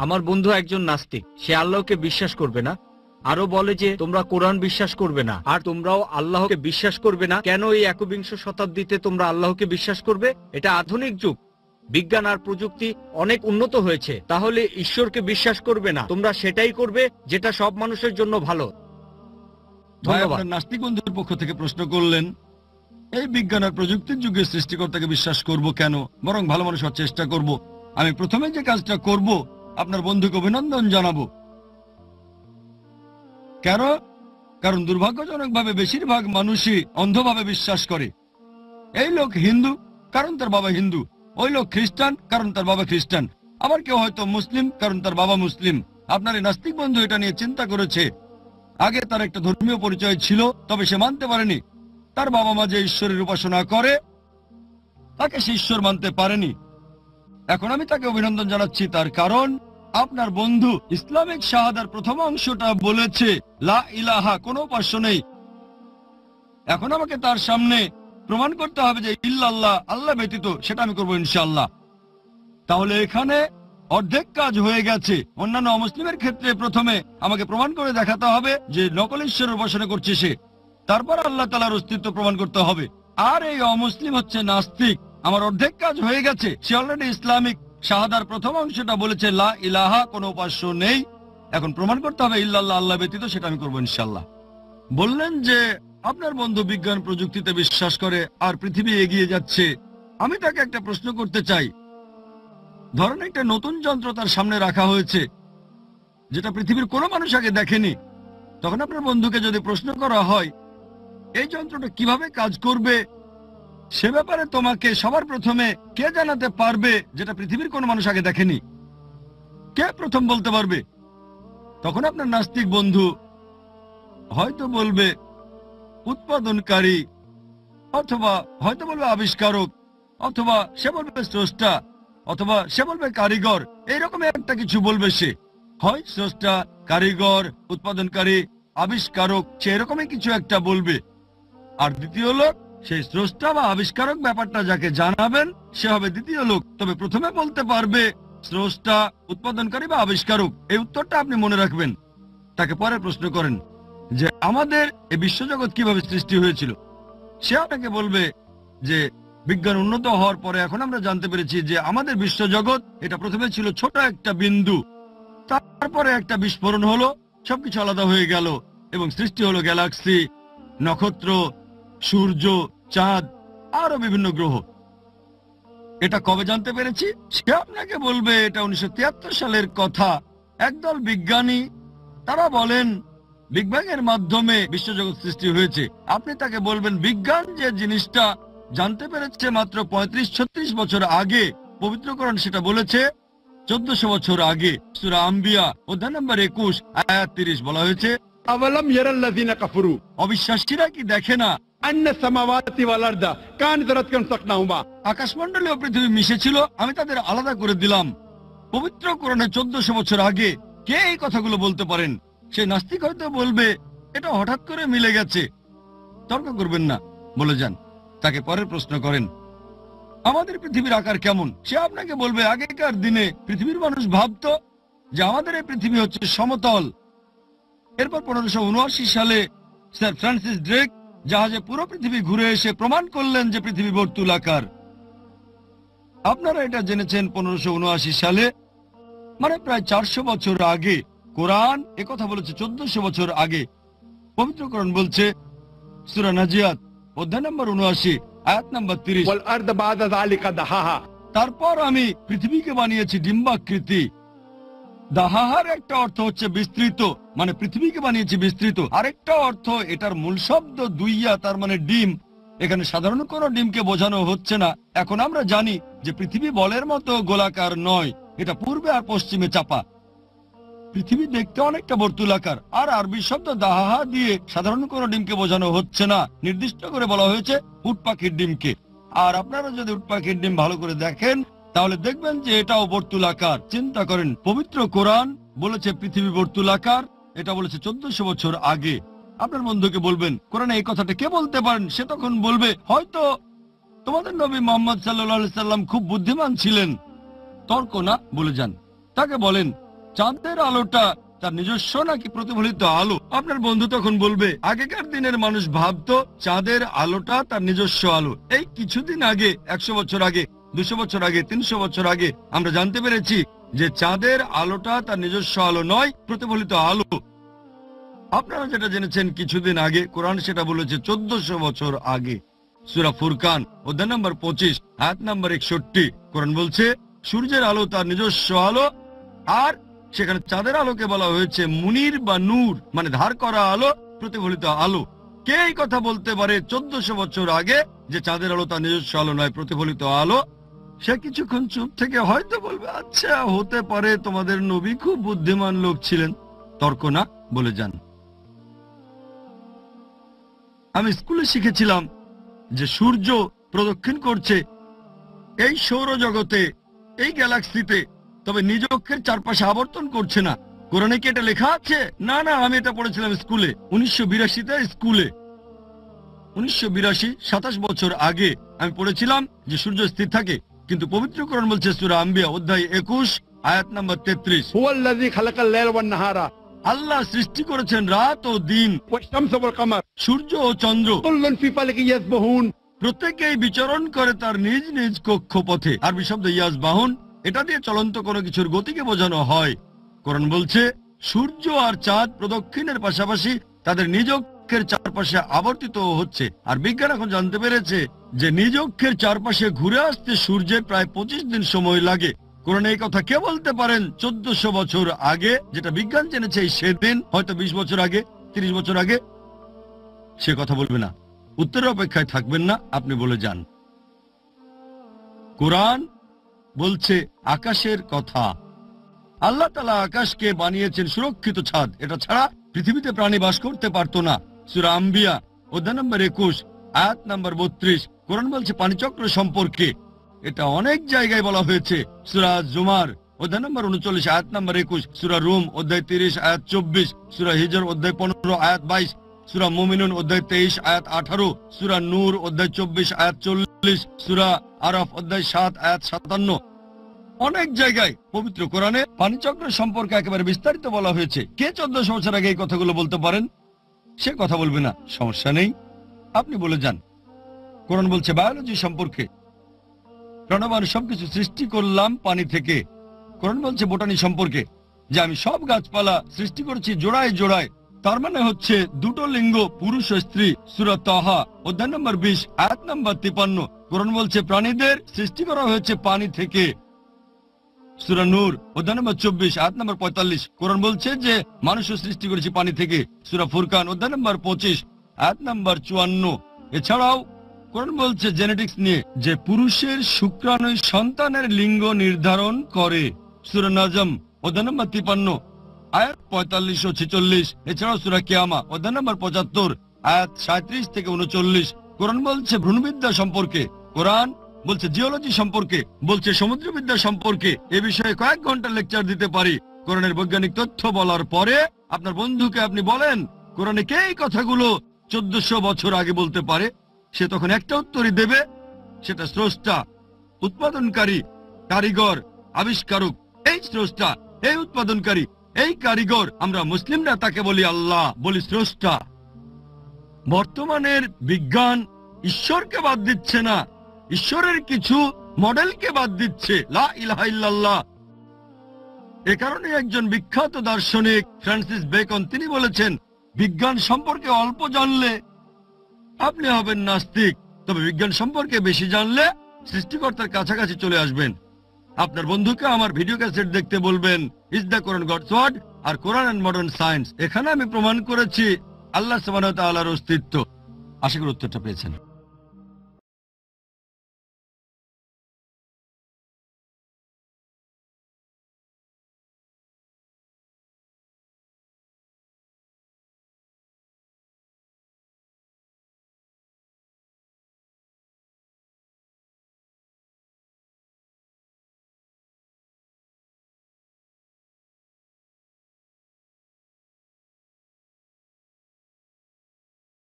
আমার বন্ধু একজন নাস্তিক, সে আল্লাহকে বিশ্বাস করবে না, আরো বলে যে তোমরা কোরআন বিশ্বাস করবে না আর তোমরাও আল্লাহকে বিশ্বাস করবে না। কেন এই একবিংশ শতাব্দীতে তোমরা আল্লাহকে বিশ্বাস করবে? এটা আধুনিক যুগ, বিজ্ঞান আর প্রযুক্তি অনেক উন্নত হয়েছে, তাহলে ঈশ্বরকে বিশ্বাস করবে না, তোমরা সেটাই করবে যেটা সব মানুষের জন্য ভালো। ধন্যবাদ। নাস্তিক বন্ধুর পক্ষ থেকে প্রশ্ন করলেন, এই বিজ্ঞান আর প্রযুক্তির যুগে সৃষ্টিকর্তাকে বিশ্বাস করব কেন, বরং ভালো মানুষ হওয়ার চেষ্টা করব। আমি প্রথমে যে কাজটা করব, আপনার বন্ধুকে অভিনন্দন জানাবো। কেন? কারণ দুর্ভাগ্যজনকভাবে বেশিরভাগ মানুষই অন্ধভাবে বিশ্বাস করে। এই লোক হিন্দু কারণ তার বাবা হিন্দু, ওই লোক খ্রিস্টান কারণ তার বাবা খ্রিস্টান, আবার কেউ হয়তো মুসলিম কারণ তার বাবা মুসলিম। আপনার এই নাস্তিক বন্ধু এটা নিয়ে চিন্তা করেছে। আগে তার একটা ধর্মীয় পরিচয় ছিল, তবে সে মানতে পারেনি তার বাবা মা যে ঈশ্বরের উপাসনা করে তাকে সে ঈশ্বর মানতে পারেনি। এখন আমি তাকে অভিনন্দন জানাচ্ছি, তার কারণ আপনার বন্ধু ইসলামিক শাহাদার প্রথম অংশটা বলেছে লা ইলাহা, কোনো উপাস্য নেই। এখন আমাকে তার সামনে প্রমাণ করতে হবে যে ইল্লাল্লাহ, আল্লাহ ব্যতীত, সেটা আমি করবো ইনশাআল্লাহ। তাহলে এখানে অর্ধেক কাজ হয়ে গেছে। অন্যান্য অমুসলিমের ক্ষেত্রে প্রথমে আমাকে প্রমাণ করে দেখাতে হবে যে নকল ঈশ্বরের উপাসনা করছে সে, তারপর আল্লাহ তাআলার অস্তিত্ব প্রমাণ করতে হবে। আর এই অমুসলিম হচ্ছে নাস্তিক। আমার অর্ধেক কাজ হয়ে গেছে, সে অলরেডি ইসলামিক শাহাদার প্রথম অংশটা বলেছে লা ইলাহা, কোনো উপাস্য নেই। এখন প্রমাণ করতে হবে ইল্লাল্লাহ, আল্লাহ ব্যতীত, সেটা আমি করবো ইনশাআল্লাহ। বললেন যে আপনার বন্ধু বিজ্ঞান প্রযুক্তিতে বিশ্বাস করে আর পৃথিবী এগিয়ে যাচ্ছে। আমি তাকে একটা প্রশ্ন করতে চাই। ধরেন একটা নতুন যন্ত্র তার সামনে রাখা হয়েছে যেটা পৃথিবীর কোনো মানুষ আগে দেখেনি। তখন আপনার বন্ধুকে যদি প্রশ্ন করা হয় এই যন্ত্রটা কিভাবে কাজ করবে, সে ব্যাপারে তোমাকে সবার প্রথমে কে জানাতে পারবে যেটা পৃথিবীর কোনো মানুষ আগে দেখেনি? কে প্রথম বলতে পারবে? তখন আপনার নাস্তিক বন্ধু হয়তো বলবে উৎপাদনকারী, অথবা হয়তো বলবে আবিষ্কারক, অথবা সে বলবে স্রষ্টা, অথবা সে বলবে কারিগর। এইরকম একটা কিছু বলবে সে, হয় স্রষ্টা, কারিগর, উৎপাদনকারী, আবিষ্কারক, সে এরকমই কিছু একটা বলবে। আর দ্বিতীয় লোক, সেই স্রষ্টা বা আবিষ্কারক ব্যাপারটা যাকে জানাবেন সে হবে দ্বিতীয় লোক। তবে প্রথমে বলতে পারবে স্রষ্টা, উৎপাদনকারী বা আবিষ্কারক। এই উত্তরটা আপনি মনে রাখবেন। তাকে পরে প্রশ্ন করেন যে আমাদের এই বিশ্বজগৎ কিভাবে সৃষ্টি হয়েছিল। সে আপনাকে বলবে যে বিজ্ঞান উন্নত হওয়ার পরে এখন আমরা জানতে পেরেছি যে আমাদের বিশ্বজগৎ এটা প্রথমে ছিল ছোট একটা বিন্দু, তারপরে একটা বিস্ফোরণ হলো, সবকিছু আলাদা হয়ে গেল এবং সৃষ্টি হলো গ্যালাক্সি, নক্ষত্র, সূর্য, চাঁদ, আরো বিভিন্ন গ্রহ। এটা কবে জানতে পেরেছি? সে আপনাকে বলবে এটা 1973 সালের কথা। একদল বিজ্ঞানী তারা বলেন বিগ ব্যাং এর মাধ্যমে বিশ্বজগৎ সৃষ্টি হয়েছে। আপনি তাকে বলবেন বিজ্ঞান যে জিনিসটা জানতে পেরেছে মাত্র 35-36 বছর আগে, পবিত্র কোরআন সেটা বলেছে 1400 বছর আগে। সূরা আম্বিয়া অধ্যায় নম্বর 21 আয়াত 30 বলা হয়েছে, আওয়ালাম ইয়ারাল্লাযিনা কাফারু, অবিশ্বাসীরা কি দেখে না আন্না সামাওয়াতি ওয়াল আরদা কানাত রাতকান সাকনাহুমা, আকাশমণ্ডলী ও পৃথিবী মিশেছিল, আমি তাদের আলাদা করে দিলাম। পবিত্র কোরআনে 1400 বছর আগে। কে এই কথাগুলো বলতে পারেন? সেই নাস্তিক হয়তো বলবে এটা হঠাৎ করে মিলে গেছে। তর্ক করবেন না, বলে যান। তাকে পরের প্রশ্ন করেন আমাদের পৃথিবীর আকার কেমন। সে আপনাকে বলবে আগেকার দিনে পৃথিবীর মানুষ ভাবতো যে আমাদের এই পৃথিবী হচ্ছে সমতল। এরপর 1579 সালে স্যার ফ্রান্সিস ড্রেক জাহাজে পুরো পৃথিবী ঘুরে এসে প্রমাণ করলেন যে পৃথিবী বর্তুলাকার। আপনারা এটা জেনেছেন 1579 সালে, মানে প্রায় 400 বছর আগে। কোরআন একথা বলেছে 1400 বছর আগে। পবিত্র কোরআন বলছে সূরা নাজিয়াত অধ্যায় নম্বর 79 আয়াত নম্বর 30, ওয়াল আরদা বাদা যালিকা দাহাহা, তারপর আমি পৃথিবীকে বানিয়েছি ডিম্বাকৃতি। দাহাহার একটা অর্থ হচ্ছে বিস্তৃত, মানে পৃথিবীকে বানিয়েছি বিস্তৃত। আরেকটা অর্থ এটার মূল শব্দ দুইয়া, তার মানে ডিম। এখানে সাধারণ কোনো ডিমকে বোঝানো হচ্ছে না। এখন আমরা জানি যে পৃথিবী বলের মতো গোলাকার নয়, এটা পূর্বে আর পশ্চিমে চাপা। পৃথিবী দেখতে অনেকটা বর্তুলাকার। আর আরবি শব্দ দাহাহা দিয়ে সাধারণ কোনো ডিমকে বোঝানো হচ্ছে না, নির্দিষ্ট করে বলা হয়েছে উট পাখির ডিমকে। আর আপনারা যদি উট পাখির ডিম ভালো করে দেখেন তাহলে দেখবেন যে এটাও বর্তুলাকার। চিন্তা করেন, পবিত্র কোরআন বলেছে পৃথিবী বর্তুলাকার, এটা বলেছে 1400 বছর আগে। আপনার বন্ধুকে বলবেন কোরআনে এই কথাটা কে বলতে পারেন? সে তখন বলবে হয়তো তোমাদের নবী মোহাম্মদ সাল্লাল্লাহু আলাইহি সাল্লাম খুব বুদ্ধিমান ছিলেন। তর্ক না, বলে যান। তাকে বলেন চাঁদের আলোটা তার নিজস্ব নাকি প্রতিফলিত আলো? আপনার বন্ধু তখন বলবে আগেকার দিনের মানুষ ভাবতো চাঁদের আলোটা তার নিজস্ব আলো। এই কিছুদিন আগে, 100 বছর আগে, 200 বছর আগে, 300 বছর আগে আমরা জানতে পেরেছি যে চাঁদের আলোটা তার নিজস্ব আলো নয়, প্রতিফলিত আলো। আপনারা যেটা জেনেছেন কিছুদিন আগে, কোরআন সেটা বলেছে 1400 বছর আগে। সূরা ফুরকান অধ্যায় নম্বর 25 আয়াত নম্বর 61 কোরআন বলছে সূর্যের আলো তার নিজস্ব আলো, আর সেখানে চাঁদের আলোকে বলা হয়েছে মুনির বা নূর, মানে ধার করা আলো, প্রতিফলিত আলো। কে এই কথা বলতে পারে 1400 বছর আগে যে চাঁদের আলো তার নিজস্ব আলো নয়, প্রতিফলিত আলো? সে কিছুক্ষণ চুপ থেকে হয়তো বলবে আচ্ছা হতে পারে, তোমাদের নবী খুব বুদ্ধিমান লোক ছিলেন। তর্ক না, বলে যান। আমি স্কুলে শিখেছিলাম যে সূর্য প্রদক্ষিণ করছে এই সৌরজগতে, এই গ্যালাক্সিতে, তবে নিজ অক্ষের চারপাশে আবর্তন করছে না। কোরআনে কি এটা লেখা আছে? না না, আমি এটা পড়েছিলাম স্কুলে 1982-তে। স্কুলে 1982, 27 বছর আগে আমি পড়েছিলাম যে সূর্য স্থির থাকে, কিন্তু পবিত্র কোরআন বলছে সূরা আম্বিয়া অধ্যায় 21 আয়াত নম্বর 33, هو الذي خلق الليل والنهار আল্লাহ সৃষ্টি করেছেন রাত ও দিন, والشمس والقمر সূর্য ও চন্দ্র, كل في فلك يسبحون। প্রত্যেকেই বিচরণ করে তার নিজ নিজ কক্ষপথে। আরবি শব্দ ইয়াসবাহুন, এটা দিয়ে চলন্ত কোনো কিছুর গতিকে বোঝানো হয়। কোরআন বলছে সূর্য আর চাঁদ প্রদক্ষিণের পাশাপাশি তাদের নিজ অক্ষের চারপাশে আবর্তিত হচ্ছে। আর বিজ্ঞান এখন জানতে পেরেছে যে নিজ অক্ষের চারপাশে ঘুরে আসতে সূর্যের প্রায় 25 দিন সময় লাগে। কোরআনে এই কথা কে বলতে পারেন 1400 বছর আগে? যেটা বিজ্ঞান জেনেছে সেদিন, হয়তো 20 বছর আগে, 30 বছর আগে। সে কথা বলবে না, উত্তরের অপেক্ষায় থাকবেন না, আপনি বলে যান। কোরআন বলছে আকাশের কথা। আল্লাহ তাআলা আকাশকে বানিয়েছেন সুরক্ষিত ছাদ, এটা ছাড়া পৃথিবীতে প্রাণী বাস করতে পারতো না। সূরা আম্বিয়া অধ্যায় নম্বর 21 আয়াত নম্বর 32 কোরআন বলছে পানিচক্র সম্পর্কে। এটা অনেক জায়গায় বলা হয়েছে। সূরা জুমার অধ্যায় নম্বর 39 আয়াত নম্বর 21, সূরা রুম অধ্যায় 30 আয়াত 24, সূরা হিজর অধ্যায় 15 আয়াত 22, সূরা মুমিনুন অধ্যায় 23 আয়াত 18, সূরা নূর অধ্যায় 24 আয়াত 40, সূরা আরাফ অধ্যায় 7 আয়াত 57। অনেক জায়গায় পবিত্র কোরআনে পানিচক্র সম্পর্কে একেবারে বিস্তারিত বলা হয়েছে। কে 1400 বছর আগে এই কথাগুলো বলতে পারেন? সে কথা বলবে না, সমস্যা নেই, আপনি বলে যান। কোরআন বলছে বায়োলজি সম্পর্কে, প্রাণবান সবকিছু সৃষ্টি করলাম পানি থেকে। কোরআন বলছে বোটানি সম্পর্কে, যে আমি সব গাছপালা সৃষ্টি করেছি জোড়ায় জোড়ায়, তার মানে হচ্ছে দুটো লিঙ্গ, পুরুষ ও স্ত্রী। সূরা তাহা অধ্যায় নম্বর 20 আয়াত নম্বর 53 কোরআন বলছে প্রাণীদের সৃষ্টি করা হয়েছে পানি থেকে। সূরা নূর অধ্যায় নম্বর 24 আয়াত নম্বর 45 কোরআন বলছে যে মানুষও সৃষ্টি করেছে পানি থেকে। সূরা ফুরকান অধ্যায় নম্বর 25 আয়াত নম্বর 54। এছাড়াও কোরআন বলছে জেনেটিক্স নিয়ে, যে পুরুষের শুক্রাণু সন্তানের লিঙ্গ নির্ধারণ করে। সূরা নাজম অধ্যায় নম্বর 53 আয়াত 45 ও 46। এছাড়াও সূরা কিয়ামা অধ্যায় নম্বর 75 আয়াত 37 থেকে 39 কোরআন বলছে ভ্রূণবিদ্যা সম্পর্কে। কোরআন বলছে জিওলজি সম্পর্কে, বলছে সমুদ্রবিদ্যা সম্পর্কে। এ বিষয়ে কয়েক ঘন্টা লেকচার দিতে পারি। কোরআনের বৈজ্ঞানিক তথ্য বলার পরে আপনার বন্ধুকে আপনি বলেন কোরআনে কে এই কথাগুলো 1400 বছর আগে বলতে পারে, সে তখন একটা উত্তরই দেবে, সেটা স্রষ্টা, উৎপাদনকারী, কারিগর, আবিষ্কারক। এই স্রষ্টা, এই উৎপাদনকারী, এই কারিগর, আমরা মুসলিমরা তাকে বলি আল্লাহ, বলি স্রষ্টা। বর্তমানের বিজ্ঞান ঈশ্বরকে বাদ দিচ্ছে না, ঈশ্বরের কিছু মডেলকে বাদ দিচ্ছে। লা ইলাহা ইল্লাল্লাহ। এ কারণে একজন বিখ্যাত দার্শনিক ফ্রান্সিস বেকন তিনি বলেছেন, বিজ্ঞান সম্পর্কে অল্প জানলে আপনি হবেন নাস্তিক, তবে বিজ্ঞান সম্পর্কে বেশি জানলে সৃষ্টিকর্তার কাছাকাছি চলে আসবেন। আপনার বন্ধুকে আমার ভিডিও ক্যাসেট দেখতে বলবেন, is the Quran God's word আর কোরআন এন্ড মডার্ন সায়েন্স। এখানে আমি প্রমাণ করেছি আল্লাহ সুবহানাহু ওয়া তাআলার অস্তিত্ব। আশা করি উত্তরটা পেয়েছেন।